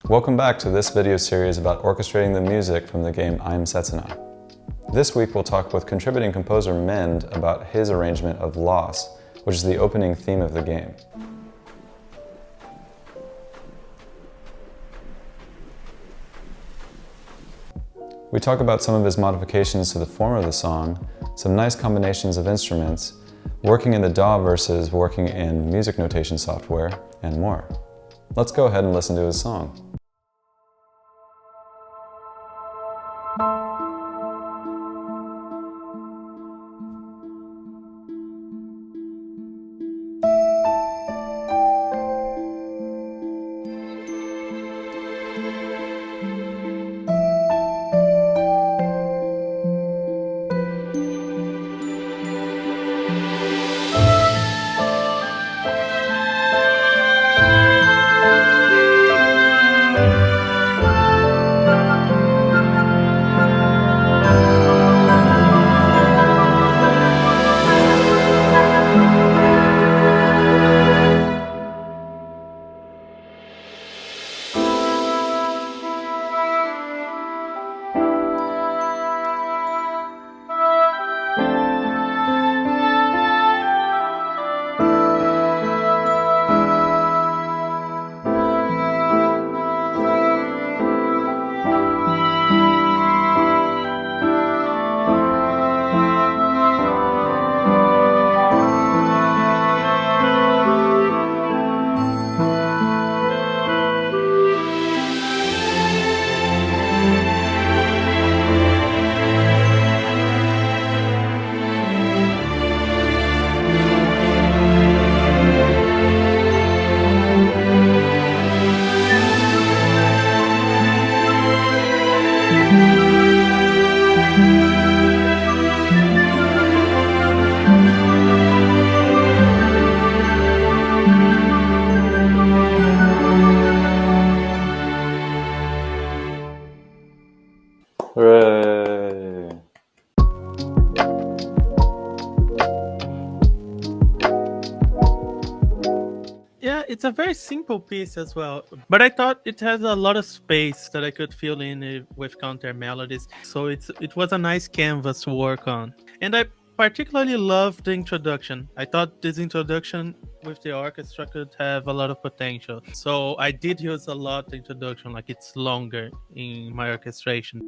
Welcome back to this video series about orchestrating the music from the game Am Setsuna. This week we'll talk with contributing composer Mend about his arrangement of Loss, which is the opening theme of the game. We talk about some of his modifications to the form of the song, some nice combinations of instruments, working in the DAW versus working in music notation software, and more. Let's go ahead and listen to his song. Hooray! Yeah, it's a very simple piece as well, but I thought it has a lot of space that I could fill in with counter melodies, so it was a nice canvas to work on. And I particularly loved the introduction. I thought this introduction with the orchestra could have a lot of potential, so I did use a lot the introduction, like it's longer in my orchestration.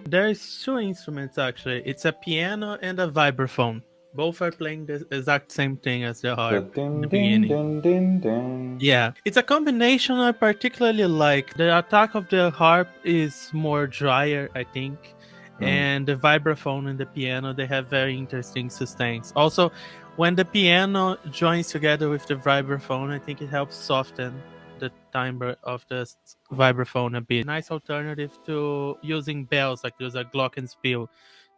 There's two instruments actually. It's a piano and a vibraphone. Both are playing the exact same thing as the harp in the beginning. Yeah, it's a combination I particularly like. The attack of the harp is more drier, I think, and the vibraphone and the piano, they have very interesting sustains. Also, when the piano joins together with the vibraphone, I think it helps soften the timbre of the vibraphone a bit. Nice alternative to using bells, like use a glockenspiel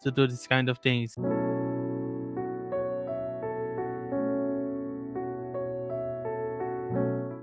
to do this kind of things.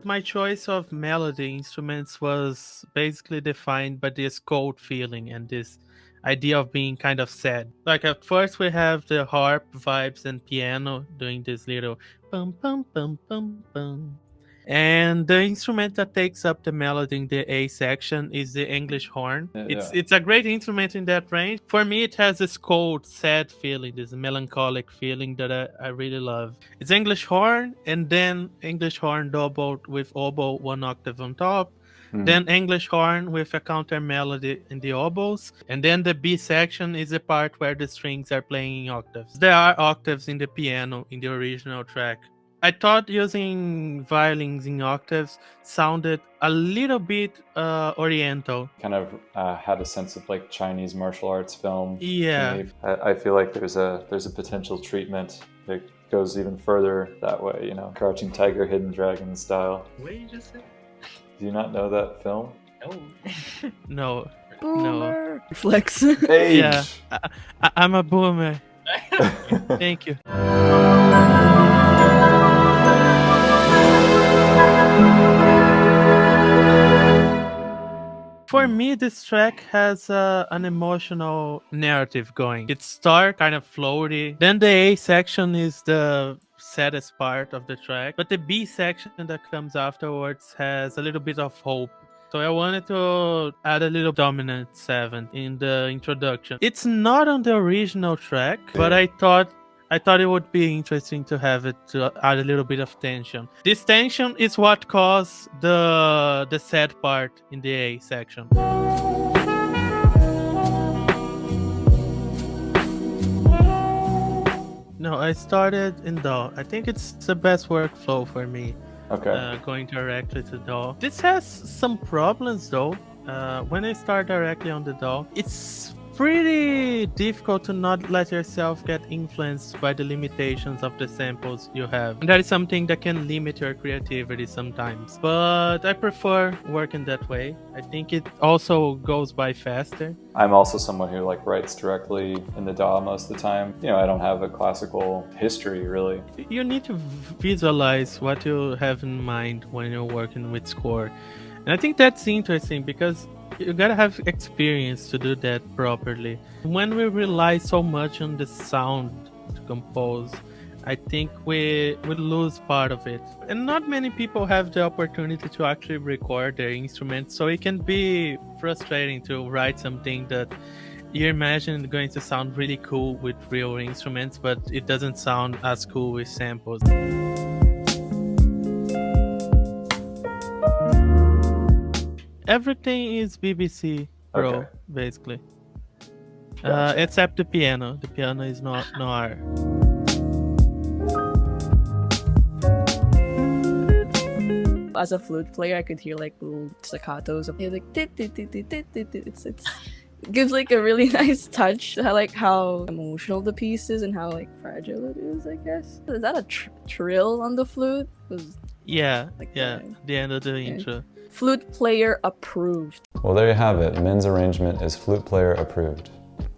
My choice of melody instruments was basically defined by this cold feeling and this idea of being kind of sad. Like at first we have the harp vibes and piano doing this little bum bum bum bum bum. And the instrument that takes up the melody in the A section is the English horn. It's a great instrument in that range. For me, it has this cold, sad feeling, this melancholic feeling that I really love. It's English horn, and then English horn doubled with oboe 1 octave on top. Then English horn with a counter melody in the oboes. And then the B section is the part where the strings are playing in octaves. There are octaves in the piano in the original track. I thought using violins in octaves sounded a little bit oriental. Kind of had a sense of like Chinese martial arts film. Yeah. I feel like there's a potential treatment that goes even further that way, you know, Crouching Tiger, Hidden Dragon style. What did you just say? Do you not know that film? No. No. Boomer. No. Flex. Age. Yeah. I'm a boomer. Thank you. For me, this track has an emotional narrative going. It starts kind of floaty. Then the A section is the saddest part of the track, but the B section that comes afterwards has a little bit of hope. So I wanted to add a little dominant 7 in the introduction. It's not on the original track, but I thought it would be interesting to have it to add a little bit of tension. This tension is what caused the sad part in the A section. No, I started in DAW. I think it's the best workflow for me. Okay. Going directly to DAW. This has some problems though. When I start directly on the DAW, it's pretty difficult to not let yourself get influenced by the limitations of the samples you have. And that is something that can limit your creativity sometimes. But I prefer working that way. I think it also goes by faster. I'm also someone who like writes directly in the DAW most of the time. You know, I don't have a classical history really. You need to visualize what you have in mind when you're working with score. And I think that's interesting because you gotta have experience to do that properly. When we rely so much on the sound to compose, I think we lose part of it. And not many people have the opportunity to actually record their instruments, so it can be frustrating to write something that you imagine going to sound really cool with real instruments, but it doesn't sound as cool with samples. Everything is BBC Pro, Okay. basically. Gotcha. Except the piano. The piano is not noir. As a flute player, I could hear like little staccatos of like it gives like a really nice touch. I like how emotional the piece is and how like fragile it is, I guess. Is that a trill on the flute? Yeah, Like yeah. that. The end of the intro. Flute player approved. Well, there you have it. Min's arrangement is flute player approved.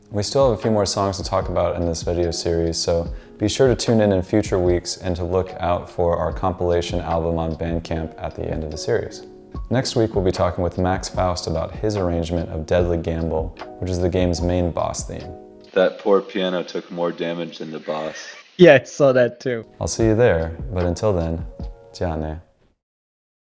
We still have a few more songs to talk about in this video series, so be sure to tune in future weeks and to look out for our compilation album on Bandcamp at the end of the series. Next week, we'll be talking with Max Faust about his arrangement of Deadly Gamble, which is the game's main boss theme. That poor piano took more damage than the boss. Yeah, I saw that too. I'll see you there, but until then, じゃあね.